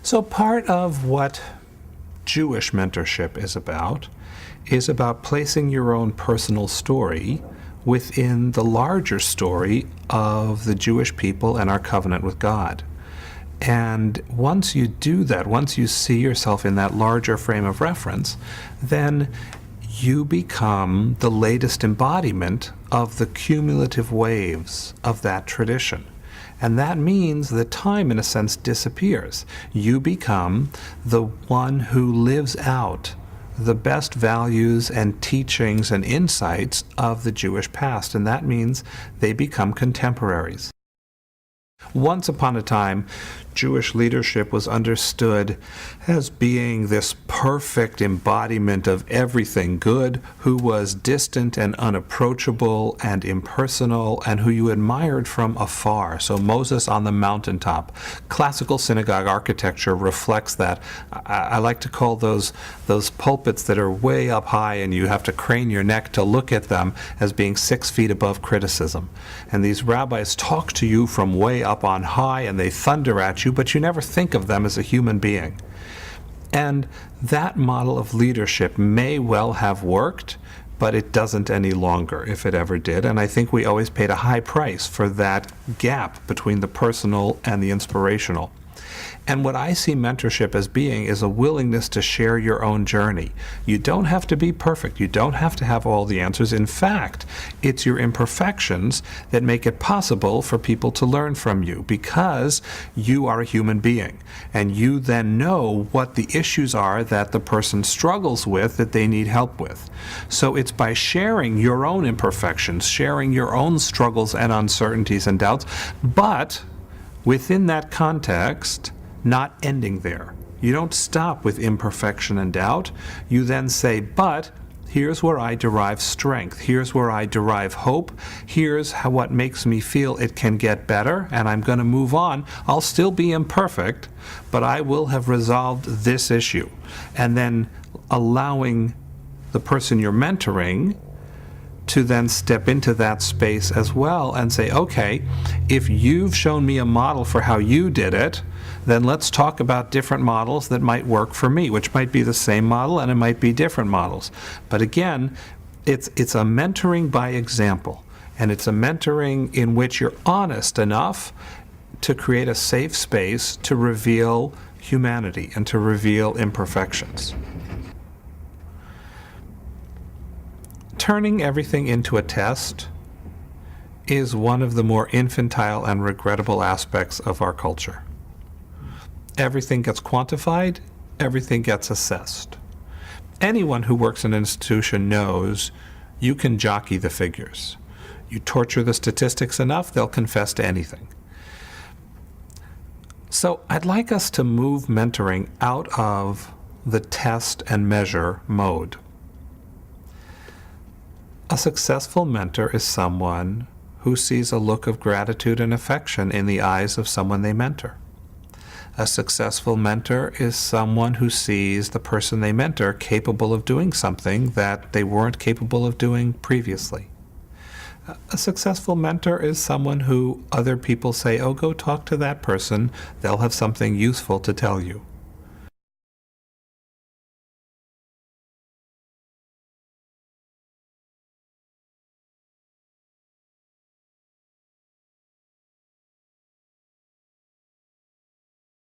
So part of what Jewish mentorship is about placing your own personal story within the larger story of the Jewish people and our covenant with God. And once you do that, once you see yourself in that larger frame of reference, then you become the latest embodiment of the cumulative waves of that tradition. And that means that time, in a sense, disappears. You become the one who lives out the best values and teachings and insights of the Jewish past, and that means they become contemporaries. Once upon a time, Jewish leadership was understood as being this perfect embodiment of everything good, who was distant and unapproachable and impersonal, and who you admired from afar. So Moses on the mountaintop. Classical synagogue architecture reflects that. I like to call those pulpits that are way up high and you have to crane your neck to look at them as being 6 feet above criticism. And these rabbis talk to you from way up on high and they thunder at you, but you never think of them as a human being. And that model of leadership may well have worked, but it doesn't any longer, if it ever did. And I think we always paid a high price for that gap between the personal and the inspirational. And what I see mentorship as being is a willingness to share your own journey. You don't have to be perfect. You don't have to have all the answers. In fact, it's your imperfections that make it possible for people to learn from you, because you are a human being. And you then know what the issues are that the person struggles with, that they need help with. So it's by sharing your own imperfections, sharing your own struggles and uncertainties and doubts, but within that context, not ending there. You don't stop with imperfection and doubt. You then say, but here's where I derive strength. Here's where I derive hope. Here's what makes me feel it can get better, and I'm going to move on. I'll still be imperfect, but I will have resolved this issue. And then allowing the person you're mentoring to then step into that space as well and say, okay, if you've shown me a model for how you did it, then let's talk about different models that might work for me, which might be the same model and it might be different models. But again, it's a mentoring by example, and it's a mentoring in which you're honest enough to create a safe space to reveal humanity and to reveal imperfections. Turning everything into a test is one of the more infantile and regrettable aspects of our culture. Everything gets quantified, everything gets assessed. Anyone who works in an institution knows you can jockey the figures. You torture the statistics enough, they'll confess to anything. So I'd like us to move mentoring out of the test and measure mode. A successful mentor is someone who sees a look of gratitude and affection in the eyes of someone they mentor. A successful mentor is someone who sees the person they mentor capable of doing something that they weren't capable of doing previously. A successful mentor is someone who other people say, oh, go talk to that person, they'll have something useful to tell you.